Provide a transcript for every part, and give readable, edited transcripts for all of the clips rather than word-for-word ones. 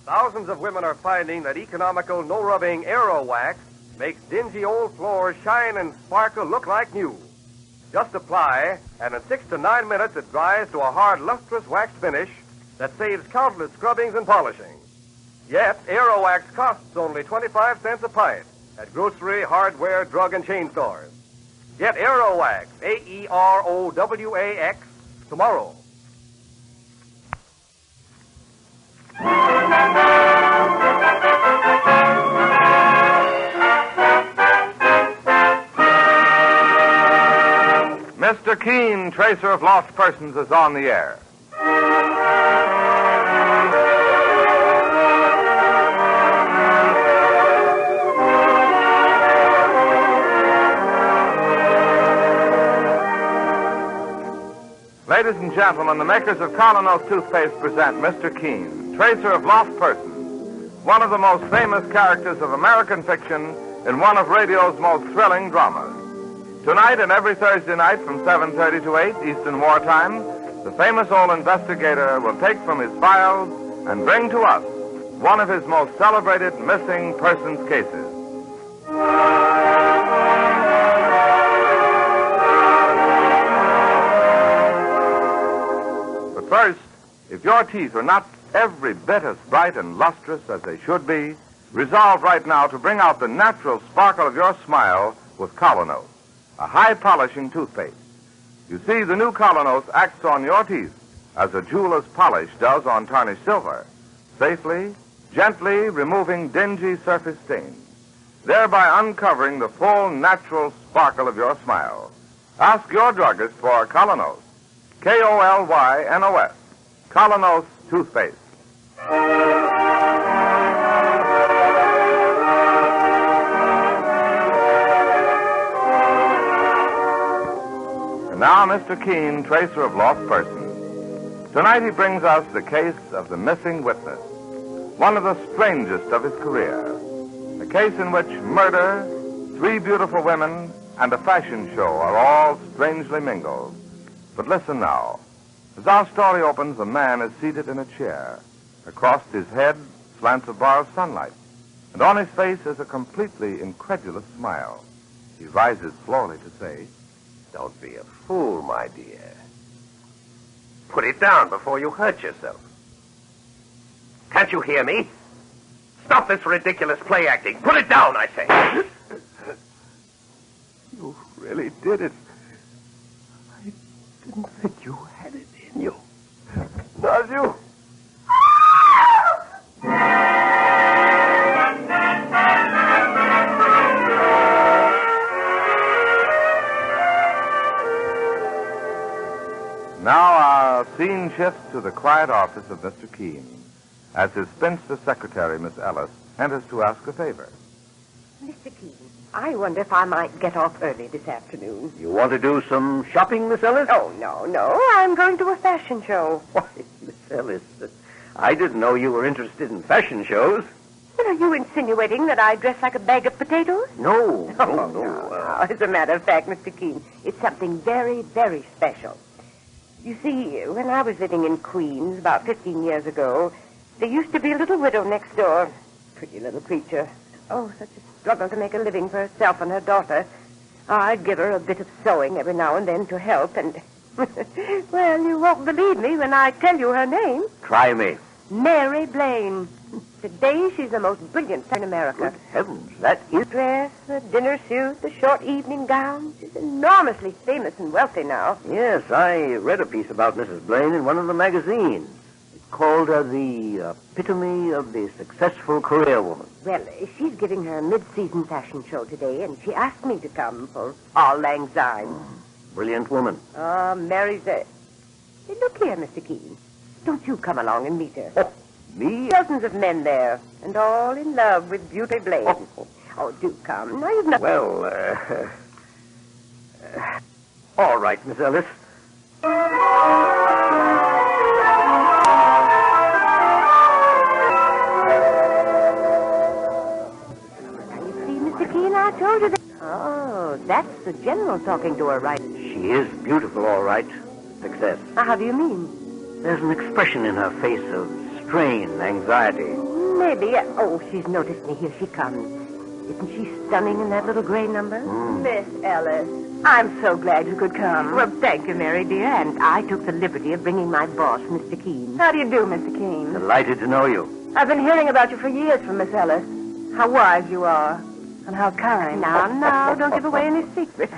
Thousands of women are finding that economical, no-rubbing Aero Wax makes dingy old floors shine and sparkle look like new. Just apply, and in 6 to 9 minutes it dries to a hard, lustrous waxed finish that saves countless scrubbings and polishing. Yet, Aero Wax costs only 25 cents a pint at grocery, hardware, drug, and chain stores. Get Aero Wax, Aerowax, tomorrow. Mr. Keene, Tracer of Lost Persons, is on the air. Ladies and gentlemen, the makers of Colonos toothpaste present Mr. Keene, Tracer of Lost Persons, one of the most famous characters of American fiction in one of radio's most thrilling dramas. Tonight and every Thursday night from 7:30 to 8 Eastern Wartime, the famous old investigator will take from his files and bring to us one of his most celebrated missing persons cases. But first, if your teeth are not every bit as bright and lustrous as they should be, resolve right now to bring out the natural sparkle of your smile with Colonos, a high-polishing toothpaste. You see, the new Colonos acts on your teeth as a jeweler's polish does on tarnished silver, safely, gently removing dingy surface stains, thereby uncovering the full natural sparkle of your smile. Ask your druggist for Colonos, K-O-L-Y-N-O-S, Colonos toothpaste. Now, Mr. Keene, Tracer of Lost Persons. Tonight he brings us the case of the missing witness, one of the strangest of his career. A case in which murder, 3 beautiful women, and a fashion show are all strangely mingled. But listen now. As our story opens, a man is seated in a chair. Across his head slants a bar of sunlight, and on his face is a completely incredulous smile. He rises slowly to say, Don't be a fool, my dear. Put it down before you hurt yourself. Can't you hear me? Stop this ridiculous play acting. Put it down, I say. You really did it. I didn't think you had it in you. Not you. Now our scene shifts to the quiet office of Mr. Keene, as his spinster secretary, Miss Ellis, enters to ask a favor. Mr. Keene, I wonder if I might get off early this afternoon. You want to do some shopping, Miss Ellis? Oh, no. I'm going to a fashion show. Why, Miss Ellis, I didn't know you were interested in fashion shows. Well, are you insinuating that I dress like a bag of potatoes? No. As a matter of fact, Mr. Keene, it's something very, very special. You see, when I was living in Queens about 15 years ago, there used to be a little widow next door. Pretty little creature. Oh, such a struggle to make a living for herself and her daughter. I'd give her a bit of sewing every now and then to help, and... well, you won't believe me when I tell you her name. Try me. Mary Blaine. Today, she's the most brilliant in America. Good heavens, that is... Dress, the dinner suit, the short evening gown. She's enormously famous and wealthy now. Yes, I read a piece about Mrs. Blaine in one of the magazines. It called her the epitome of the successful career woman. Well, she's giving her mid-season fashion show today, and she asked me to come for Auld Lang Syne. Brilliant woman. Mary's a... Hey, look here, Mr. Keene. Don't you come along and meet her. Oh, me? Dozens of men there, and all in love with Beauty Blaine. Oh, do come. Now you've not... Well, all right, Miss Ellis. You see, Mr. Keene, I told you that... Oh, that's the general talking to her, right? She is beautiful, all right. Success. How do you mean? There's an expression in her face of strain, anxiety. maybe. Oh, she's noticed me. Here she comes. Isn't she stunning in that little gray number? Miss Ellis, I'm so glad you could come. Well, thank you, Mary, dear. And I took the liberty of bringing my boss, Mr. Keene. How do you do, Mr. Keene? Delighted to know you. I've been hearing about you for years from Miss Ellis. How wise you are. And how kind. Now, don't give away any secrets.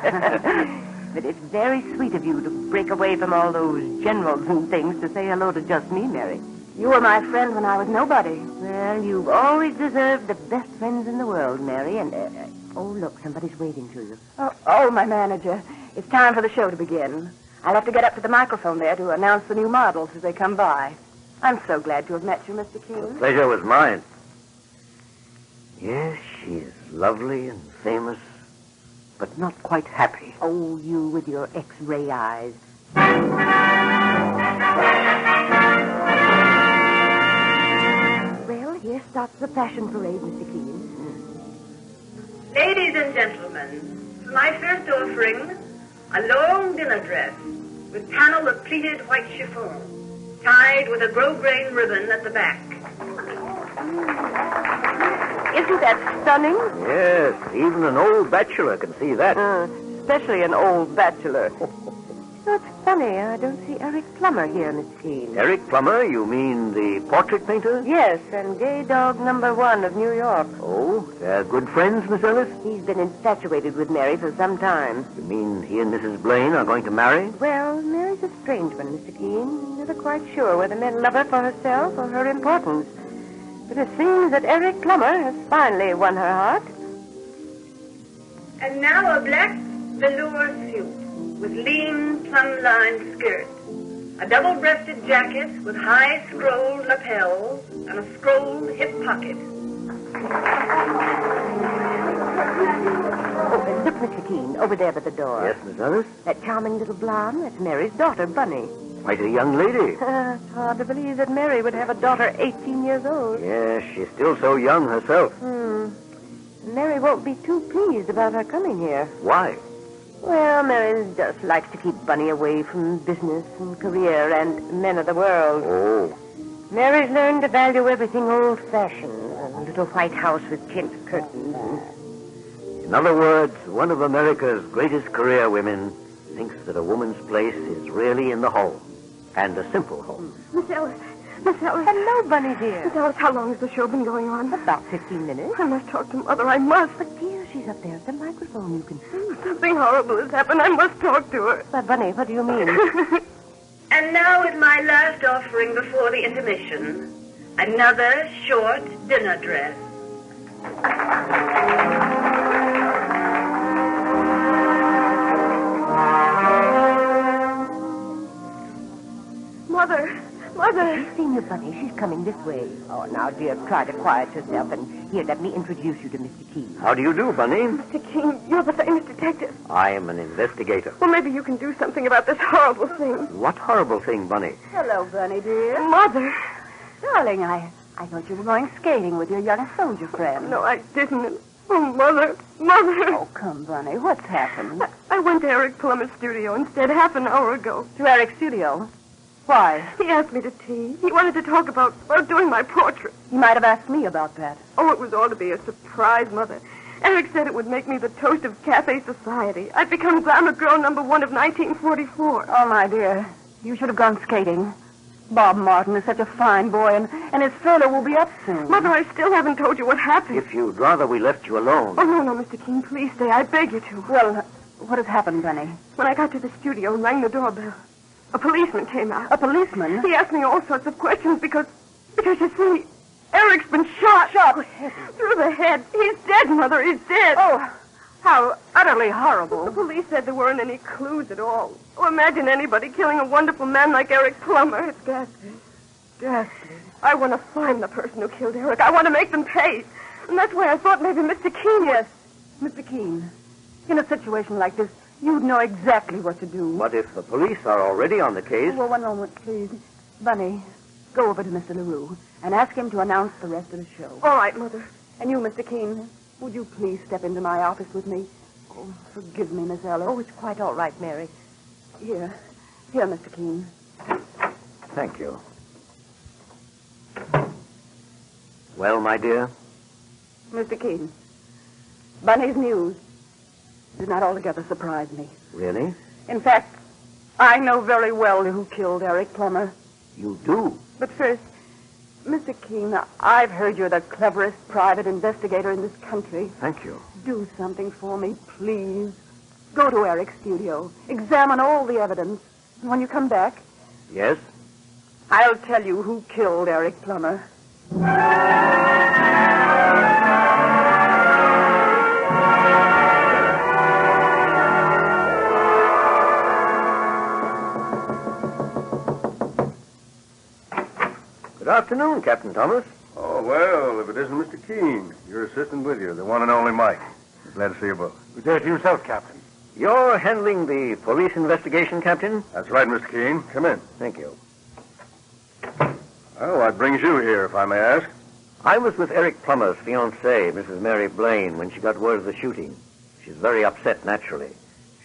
But it's very sweet of you to break away from all those generals and things to say hello to just me, Mary. You were my friend when I was nobody. Well, you've always deserved the best friends in the world, Mary. And, oh, look, somebody's waiting to you. Oh, my manager. It's time for the show to begin. I'll have to get up to the microphone there to announce the new models as they come by. I'm so glad to have met you, Mr. Keene. The pleasure was mine. Yes, she's lovely and famous, but not quite happy. Oh, you with your X-ray eyes. Well, here starts the fashion parade, Mr. Keene. Ladies and gentlemen, for my first offering, a long dinner dress with panel of pleated white chiffon, tied with a grosgrain ribbon at the back. Isn't that stunning? Yes, even an old bachelor can see that. Especially an old bachelor. It's funny, I don't see Eric Plummer here, Miss Keene. Eric Plummer, you mean the portrait painter? Yes, and gay dog #1 of New York. Oh, they're good friends, Miss Ellis? He's been infatuated with Mary for some time. You mean he and Mrs. Blaine are going to marry? Well, Mary's a strange one, Mr. Keene. Never quite sure whether men love her for herself or her importance. But it seems that Eric Plummer has finally won her heart. And now a black velour suit with lean plum-lined skirt, a double-breasted jacket with high scrolled lapels and a scrolled hip pocket. Oh, look, Mr. Keene, over there by the door. Yes, Miss Ellis? That charming little blonde, that's Mary's daughter, Bunny. Quite a young lady. It's hard to believe that Mary would have a daughter 18 years old. Yes, she's still so young herself. Mary won't be too pleased about her coming here. Why? Well, Mary just likes to keep Bunny away from business and career and men of the world. Oh. Mary's learned to value everything old-fashioned. A little white house with chintz curtains. In other words, one of America's greatest career women thinks that a woman's place is really in the home. And a simple home. Miss Ellis. Miss Ellis. Hello, Bunny, dear. Miss Ellis, how long has the show been going on? About 15 minutes. I must talk to Mother. I must. But, dear, she's up there at the microphone. You can see. Something horrible has happened. I must talk to her. But, Bunny, what do you mean? And now is my last offering before the intermission. Another short dinner dress. Mother. Mother. She's seen you, Bunny. She's coming this way. Oh, now, dear, try to quiet yourself. And here, let me introduce you to Mr. Keene. How do you do, Bunny? Mr. Keene, you're the famous detective. I am an investigator. Well, maybe you can do something about this horrible thing. What horrible thing, Bunny? Hello, Bunny, dear. Mother. Darling, I thought you were going skating with your young soldier friend. No, I didn't. Oh, Mother. Mother. Oh, come, Bunny. What's happened? I went to Eric Plummer's studio instead half an hour ago. To Eric's studio? Why? He asked me to tea. He wanted to talk about doing my portrait. He might have asked me about that. Oh, it was all to be a surprise, Mother. Eric said it would make me the toast of cafe society. I'd become glamour girl #1 of 1944. Oh, my dear. You should have gone skating. Bob Martin is such a fine boy, and his furlough will be up soon. Mother, I still haven't told you what happened. If you'd rather we left you alone. Oh, no, Mr. Keene, please stay. I beg you to. Well, what has happened, Bunny? When I got to the studio and rang the doorbell, a policeman came out. A policeman? He asked me all sorts of questions because you see, Eric's been shot. Shot? Through the head. He's dead, Mother. He's dead. Oh, how utterly horrible. The police said there weren't any clues at all. Oh, imagine anybody killing a wonderful man like Eric Plummer. It's ghastly. Ghastly. I want to find the person who killed Eric. I want to make them pay. And that's why I thought maybe Mr. Keene... Yes, Mr. Keene. In a situation like this, you'd know exactly what to do. But if the police are already on the case... Well, one moment, please. Bunny, go over to Mr. LaRue and ask him to announce the rest of the show. All right, Mother. And you, Mr. Keene, would you please step into my office with me? Oh, forgive me, Miss Ellis. Oh, it's quite all right, Mary. Here, Mr. Keene. Thank you. Well, my dear? Mr. Keene, Bunny's news did not altogether surprise me. Really? In fact, I know very well who killed Eric Plummer. You do? But first, Mr. Keene, I've heard you're the cleverest private investigator in this country. Thank you. Do something for me, please. Go to Eric's studio. Examine all the evidence. And when you come back, Yes? I'll tell you who killed Eric Plummer. Good afternoon, Captain Thomas. Oh, well, if it isn't Mr. Keene, your assistant with you, the one and only Mike. Glad to see you both. Good day to yourself, Captain. You're handling the police investigation, Captain? That's right, Mr. Keene. Come in. Thank you. Well, what brings you here, if I may ask? I was with Eric Plummer's fiancée, Mrs. Mary Blaine, when she got word of the shooting. She's very upset, naturally.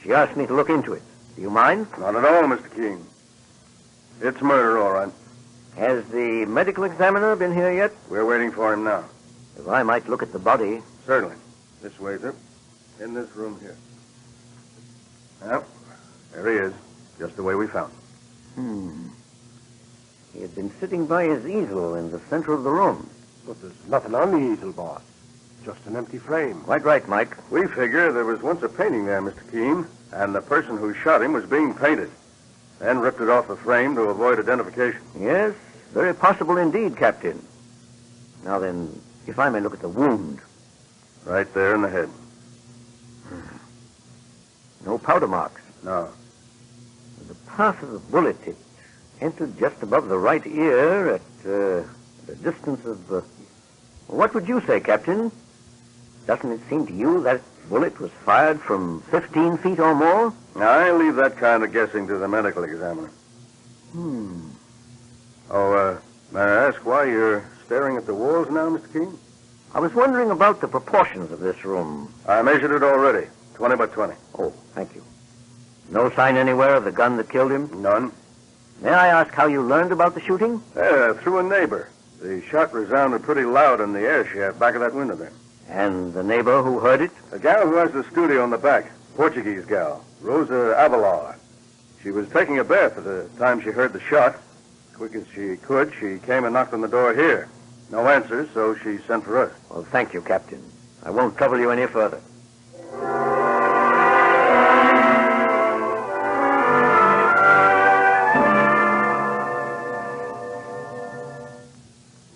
She asked me to look into it. Do you mind? Not at all, Mr. Keene. It's murder, all right. Has the medical examiner been here yet? We're waiting for him now. If I might look at the body. Certainly. This way, sir. In this room here. Well, there he is. Just the way we found him. He had been sitting by his easel in the center of the room. But there's nothing on the easel, boss. Just an empty frame. Quite right, Mike. We figure there was once a painting there, Mr. Keene, and the person who shot him was being painted. Then ripped it off the frame to avoid identification. Yes, very possible indeed, Captain. Now then, if I may look at the wound. Right there in the head. No powder marks. No. The path of the bullet, it entered just above the right ear at a distance of... What would you say, Captain? Doesn't it seem to you that bullet was fired from 15 feet or more? I leave that kind of guessing to the medical examiner. Oh, may I ask why you're staring at the walls now, Mr. Keene? I was wondering about the proportions of this room. I measured it already. 20 by 20. Oh, thank you. No sign anywhere of the gun that killed him? None. May I ask how you learned about the shooting? Through a neighbor. The shot resounded pretty loud in the air shaft back of that window there. And the neighbor who heard it? The gal who has the studio in the back. Portuguese gal. Rosa Avalar. She was taking a bath at the time she heard the shot. Quick as she could, she came and knocked on the door here. No answers, so she sent for us. Well, thank you, Captain. I won't trouble you any further.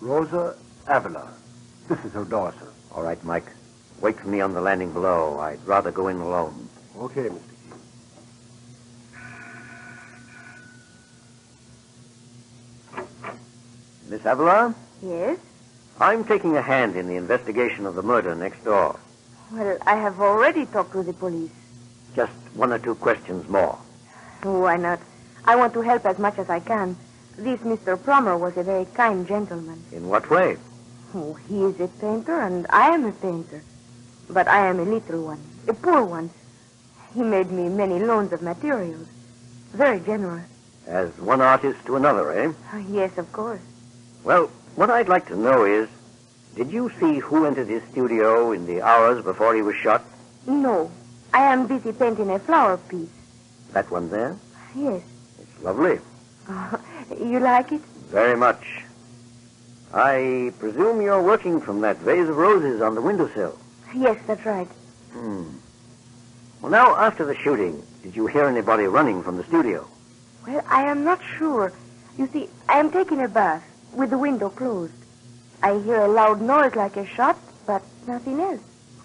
Rosa Avila. This is her daughter. All right, Mike. Wait for me on the landing below. I'd rather go in alone. Okay, Mr. Keene. Miss Avila? Yes? I'm taking a hand in the investigation of the murder next door. Well, I have already talked to the police. Just one or two questions more. Why not? I want to help as much as I can. This Mr. Plummer was a very kind gentleman. In what way? Oh, he is a painter, and I am a painter. But I am a little one, a poor one. He made me many loans of materials. Very generous. As one artist to another, eh? Yes, of course. Well, what I'd like to know is, did you see who entered his studio in the hours before he was shot? No. I am busy painting a flower piece. That one there? Yes. It's lovely. You like it? Very much. I presume you're working from that vase of roses on the windowsill. Yes, that's right. Well, now, after the shooting, did you hear anybody running from the studio? Well, I am not sure. You see, I am taking a bath with the window closed. I hear a loud noise like a shot, but nothing else.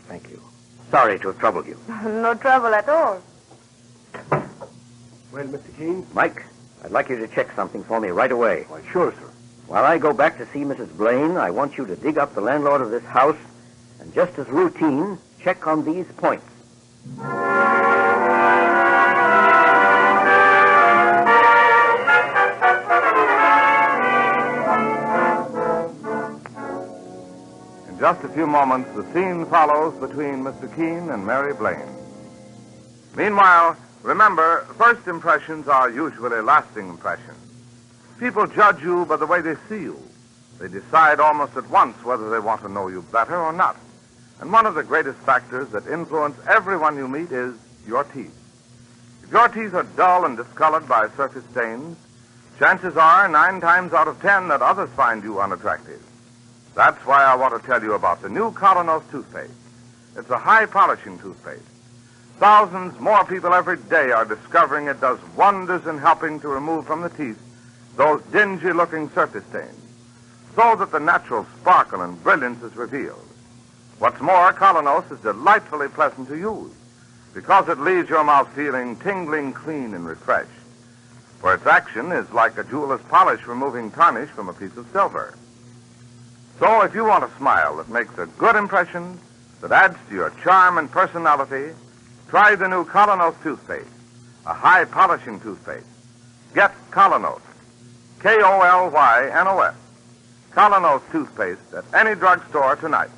Thank you. Sorry to have troubled you. No trouble at all. Well, Mr. Keene? Mike, I'd like you to check something for me right away. Why, sure, sir. While I go back to see Mrs. Blaine, I want you to dig up the landlord of this house and, just as routine, check on these points. In just a few moments, the scene follows between Mr. Keene and Mary Blaine. Meanwhile, remember, first impressions are usually lasting impressions. People judge you by the way they see you. They decide almost at once whether they want to know you better or not. And one of the greatest factors that influence everyone you meet is your teeth. If your teeth are dull and discolored by surface stains, chances are 9 times out of 10 that others find you unattractive. That's why I want to tell you about the new Colonos toothpaste. It's a high-polishing toothpaste. Thousands more people every day are discovering it does wonders in helping to remove from the teeth those dingy-looking surface stains, so that the natural sparkle and brilliance is revealed. What's more, Colonos is delightfully pleasant to use because it leaves your mouth feeling tingling clean and refreshed. For its action is like a jeweler's polish removing tarnish from a piece of silver. So if you want a smile that makes a good impression, that adds to your charm and personality, try the new Colonos toothpaste, a high-polishing toothpaste. Get Colonos, K-O-L-Y-N-O-S, Colonos toothpaste at any drugstore tonight.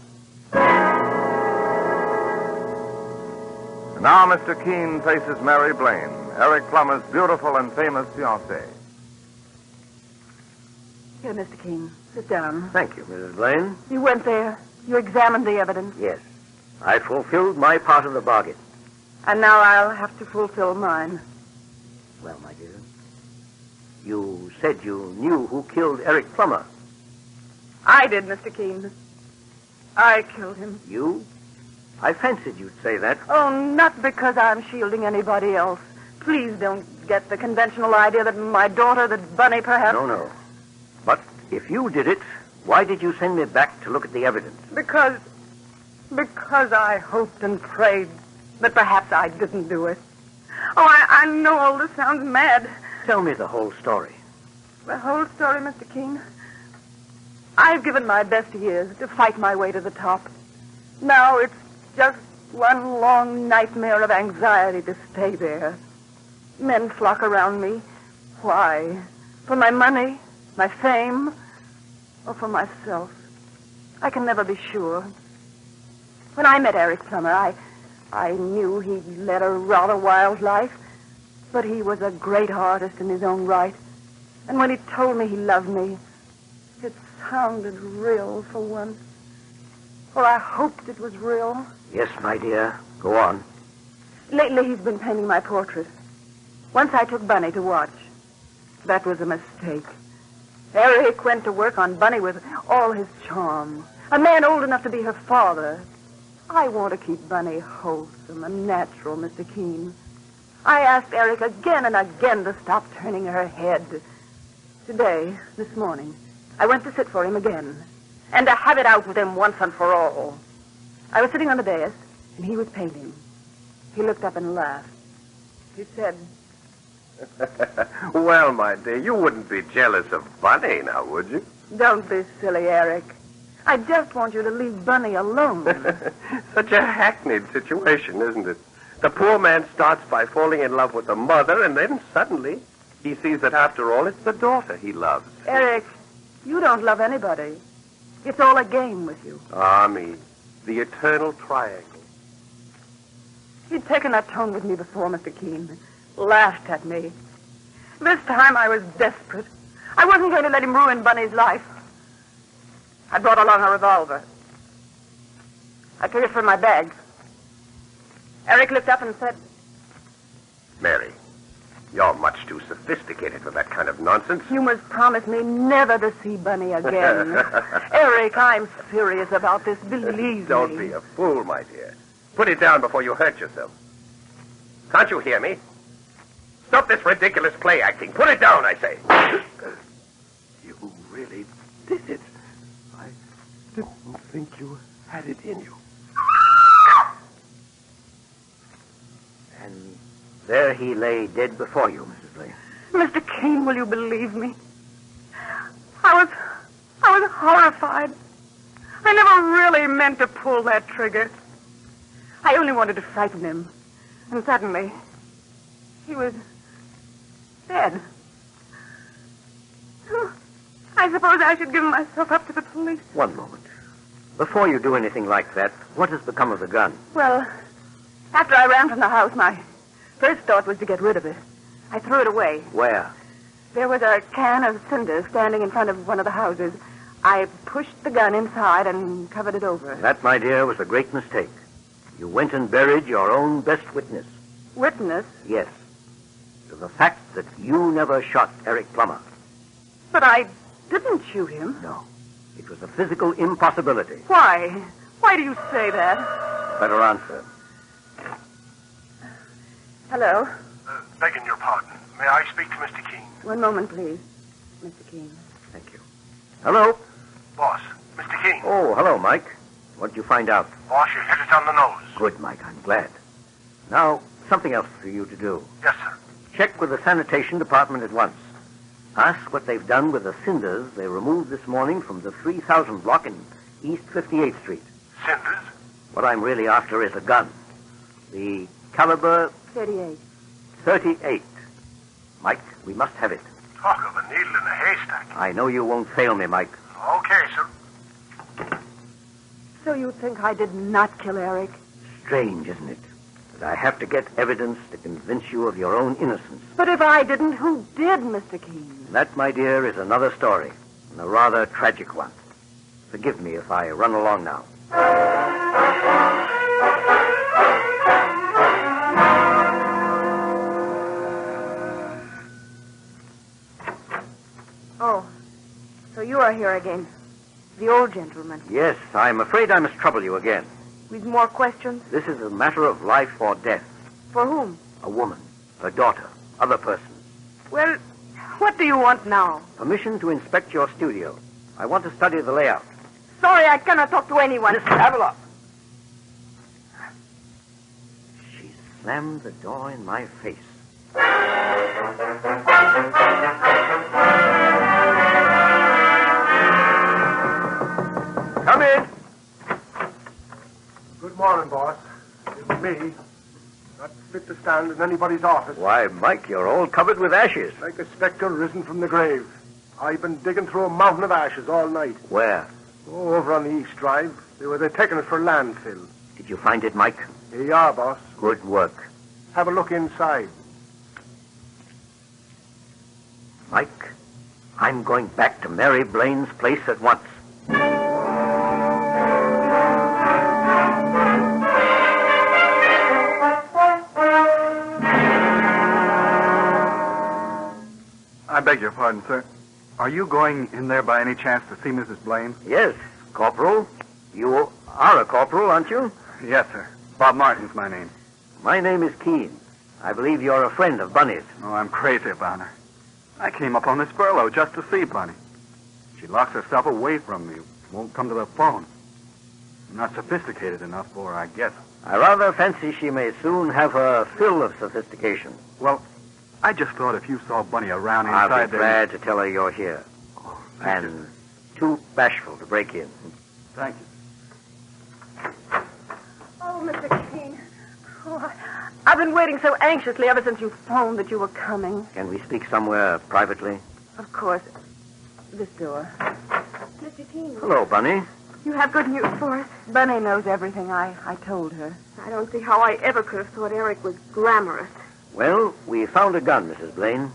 And now Mr. Keene faces Mary Blaine, Eric Plummer's beautiful and famous fiancée. Here, Mr. Keene. Sit down. Thank you, Mrs. Blaine. You went there. You examined the evidence. Yes. I fulfilled my part of the bargain. And now I'll have to fulfill mine. Well, my dear, you said you knew who killed Eric Plummer. I did, Mr. Keene. I killed him. You? I fancied you'd say that. Oh, not because I'm shielding anybody else. Please don't get the conventional idea that my daughter, that Bunny, perhaps... No. But if you did it, why did you send me back to look at the evidence? Because I hoped and prayed that perhaps I didn't do it. Oh, I know all this sounds mad. Tell me the whole story. The whole story, Mr. Keene. I've given my best years to fight my way to the top. Now it's just one long nightmare of anxiety to stay there. Men flock around me. Why? For my money, my fame, or for myself? I can never be sure. When I met Eric Plummer, I knew he led a rather wild life, but he was a great artist in his own right. And when he told me he loved me, it sounded real for once. Or I hoped it was real. Yes, my dear. Go on. Lately, he's been painting my portrait. Once I took Bunny to watch. That was a mistake. Eric went to work on Bunny with all his charm. A man old enough to be her father. I want to keep Bunny wholesome and natural, Mr. Keene. I asked Eric again and again to stop turning her head. Today, this morning, I went to sit for him again, and to have it out with him once and for all. I was sitting on the dais, and he was painting. He looked up and laughed. He said... Well, my dear, you wouldn't be jealous of Bunny now, would you? Don't be silly, Eric. I just want you to leave Bunny alone. Such a hackneyed situation, isn't it? The poor man starts by falling in love with the mother, and then suddenly he sees that after all, it's the daughter he loves. Eric, you don't love anybody. It's all a game with you. Ah, me. The eternal triangle. He'd taken that tone with me before, Mr. Keene. Laughed at me. This time I was desperate. I wasn't going to let him ruin Bunny's life. I brought along a revolver. I took it from my bag. Eric looked up and said... Mary, you're much too sophisticated for that kind of nonsense. You must promise me never to see Bunny again. Eric, I'm serious about this. Believe me. Don't be a fool, my dear. Put it down before you hurt yourself. Can't you hear me? Stop this ridiculous play acting. Put it down, I say. You really did it. I didn't think you had it in you. And there he lay dead before you, Mrs. Blaine. Mr. Keene, will you believe me? I was horrified. I never really meant to pull that trigger. I only wanted to frighten him. And suddenly, he was dead. I suppose I should give myself up to the police. One moment. Before you do anything like that, what has become of the gun? Well, after I ran from the house, my first thought was to get rid of it. I threw it away. Where? There was a can of cinders standing in front of one of the houses. I pushed the gun inside and covered it over. That, my dear, was a great mistake. You went and buried your own best witness. Witness? Yes. To the fact that you never shot Eric Plummer. But I didn't shoot him. No. It was a physical impossibility. Why? Why do you say that? Better answer. Hello. Begging your pardon. May I speak to Mr. Keene? One moment, please. Mr. Keene. Thank you. Hello? Boss, Mr. Keene. Oh, hello, Mike. What'd you find out? Boss, you hit it on the nose. Good, Mike. I'm glad. Now, something else for you to do. Yes, sir. Check with the sanitation department at once. Ask what they've done with the cinders they removed this morning from the 3000 block in East 58th Street. Cinders? What I'm really after is a gun. The caliber 38. 38. Mike, we must have it. Talk of a needle in a haystack. I know you won't fail me, Mike. Okay, sir. So you think I did not kill Eric? Strange, isn't it? That I have to get evidence to convince you of your own innocence. But if I didn't, who did, Mr. Keene? That, my dear, is another story, and a rather tragic one. Forgive me if I run along now. Oh, so you are here again. The old gentleman. Yes, I'm afraid I must trouble you again. With more questions? This is a matter of life or death. For whom? A woman, her daughter, other persons. Well, what do you want now? Permission to inspect your studio. I want to study the layout. Sorry, I cannot talk to anyone. Miss Havelock! She slammed the door in my face. Come in. Good morning, boss. It's me. Not fit to stand in anybody's office. Why, Mike, you're all covered with ashes. Like a spectre risen from the grave. I've been digging through a mountain of ashes all night. Where? Oh, over on the East Drive. They're taking it for landfill. Did you find it, Mike? Here you are, boss. Good work. Have a look inside. Mike, I'm going back to Mary Blaine's place at once. I beg your pardon, sir. Are you going in there by any chance to see Mrs. Blaine? Yes, Corporal. You are a corporal, aren't you? Yes, sir. Bob Martin's my name. My name is Keene. I believe you're a friend of Bunny's. Oh, I'm crazy about her. I came up on this furlough just to see Bunny. She locks herself away from me, won't come to the phone. I'm not sophisticated enough for her, I guess. I rather fancy she may soon have her fill of sophistication. Well, I just thought if you saw Bunny around I'll inside be glad to tell her you're here. And too bashful to break in. Thank you. Oh, Mr. Keene. Oh, I've been waiting so anxiously ever since you phoned that you were coming. Can we speak somewhere privately? Of course. This door. Mr. Keene. Hello, Bunny. You have good news for us? Bunny knows everything. I told her. I don't see how I ever could have thought Eric was glamorous. Well, we found a gun, Mrs. Blaine.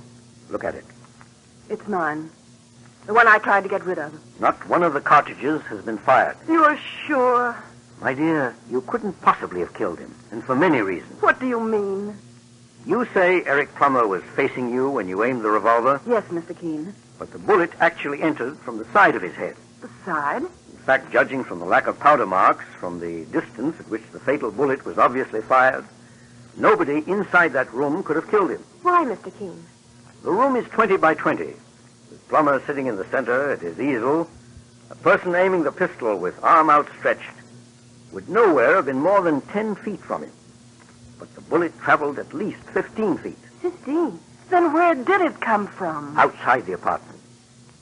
Look at it. It's mine. The one I tried to get rid of. Not one of the cartridges has been fired. You're sure? My dear, you couldn't possibly have killed him, and for many reasons. What do you mean? You say Eric Plummer was facing you when you aimed the revolver, Yes, Mr. Keene. but the bullet actually entered from the side of his head. The side? In fact, judging from the lack of powder marks, from the distance at which the fatal bullet was obviously fired, nobody inside that room could have killed him. Why, Mr. Keene? The room is 20 by 20. With Plummer sitting in the center at his easel, a person aiming the pistol with arm outstretched would nowhere have been more than 10 feet from him. But the bullet traveled at least 15 feet. 15? Then where did it come from? Outside the apartment,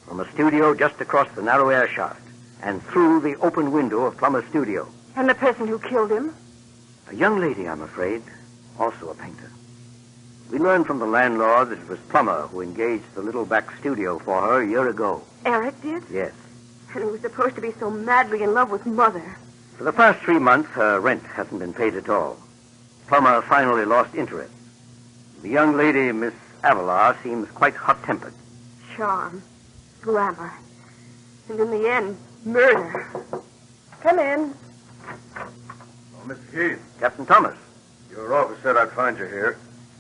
from a studio just across the narrow air shaft, and through the open window of Plummer's studio. And the person who killed him? A young lady, I'm afraid, also a painter. We learned from the landlord that it was Plummer who engaged the little back studio for her a year ago. Eric did? Yes. And he was supposed to be so madly in love with Mother. For the past 3 months, her rent hasn't been paid at all. Plummer finally lost interest. The young lady, Miss Avalar, seems quite hot-tempered. Charm. Glamour. And in the end, murder. Come in. Oh, Mr. Keene, Captain Thomas. your office said I'd find you here.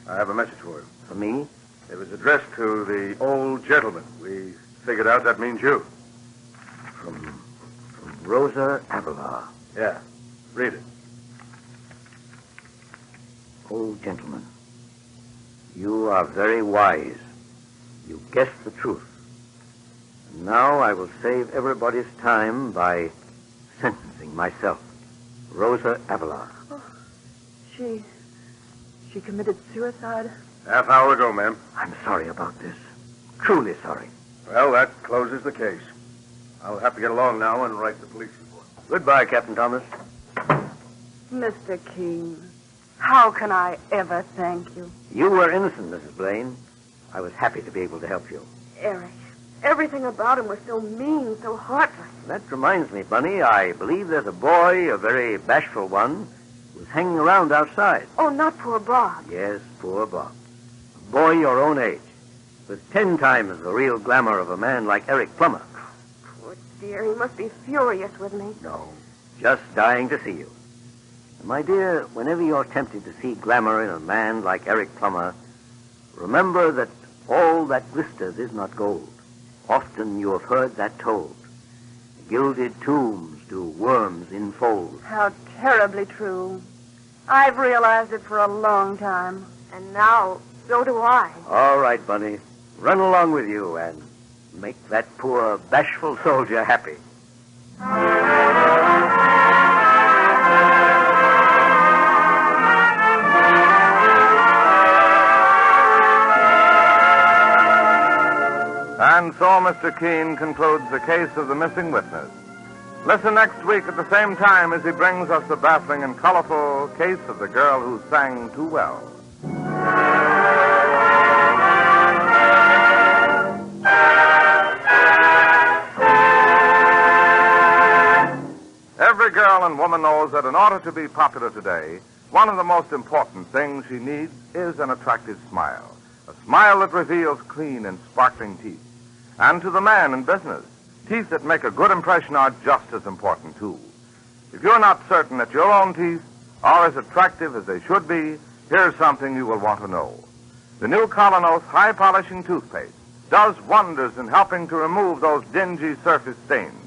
I have a message for you. For me? It was addressed to the old gentleman. We figured out that means you. From Rosa Avila. Yeah. Read it. Old gentleman, you are very wise. You guessed the truth. And now I will save everybody's time by sentencing myself. Rosa Avila. She committed suicide? Half hour ago, ma'am. I'm sorry about this. Truly sorry. Well, that closes the case. I'll have to get along now and write the police report. Goodbye, Captain Thomas. Mr. Keene, how can I ever thank you? You were innocent, Mrs. Blaine. I was happy to be able to help you. Eric. Everything about him was so mean, so heartless. That reminds me, Bunny, I believe there's a boy, a very bashful one, who's hanging around outside. Oh, not poor Bob. Yes, poor Bob. A boy your own age, with 10 times the real glamour of a man like Eric Plummer. Poor dear, he must be furious with me. No, just dying to see you. And my dear, whenever you're tempted to see glamour in a man like Eric Plummer, remember that all that glisters is not gold. Often you have heard that told. Gilded tombs do worms enfold. How terribly true. I've realized it for a long time. And now, so do I. All right, Bunny. Run along with you and make that poor bashful soldier happy. And so Mr. Keene concludes the case of the missing witness. Listen next week at the same time as he brings us the baffling and colorful case of the girl who sang too well. Every girl and woman knows that in order to be popular today, one of the most important things she needs is an attractive smile. A smile that reveals clean and sparkling teeth. And to the man in business, teeth that make a good impression are just as important, too. If you're not certain that your own teeth are as attractive as they should be, here's something you will want to know. The new Colonos High Polishing Toothpaste does wonders in helping to remove those dingy surface stains.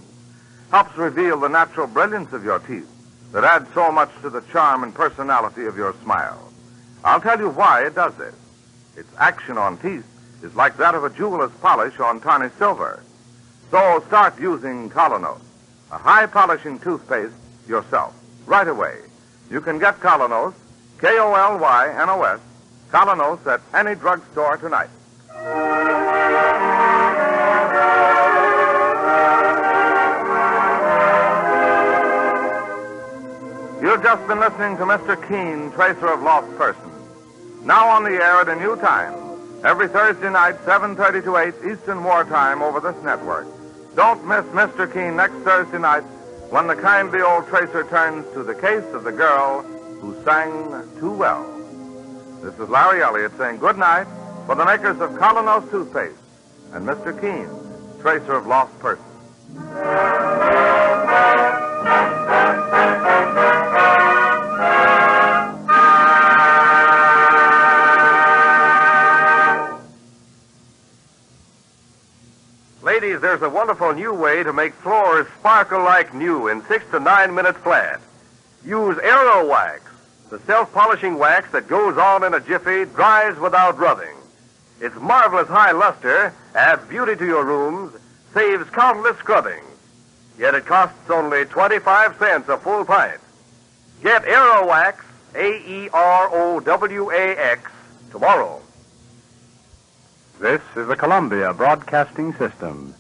Helps reveal the natural brilliance of your teeth that adds so much to the charm and personality of your smile. I'll tell you why it does this. Its action on teeth is like that of a jeweler's polish on tarnished silver. So start using Colonos, a high polishing toothpaste, yourself, right away. You can get Colonos, K-O-L-Y-N-O-S, Colonos at any drugstore tonight. You've just been listening to Mr. Keene, Tracer of Lost Persons. Now on the air at a new time. Every Thursday night, 7:30 to 8 Eastern Wartime over this network. Don't miss Mr. Keene next Thursday night when the kindly old Tracer turns to the case of the girl who sang too well. This is Larry Elliott saying good night for the makers of Colonos Toothpaste and Mr. Keene, Tracer of Lost Persons. Ladies, there's a wonderful new way to make floors sparkle like new in 6 to 9 minutes flat. Use Aero Wax, the self-polishing wax that goes on in a jiffy, dries without rubbing. Its marvelous high luster adds beauty to your rooms, saves countless scrubbing. Yet it costs only 25 cents a full pint. Get Aero Wax, A-E-R-O-W-A-X, tomorrow. This is the Columbia Broadcasting System.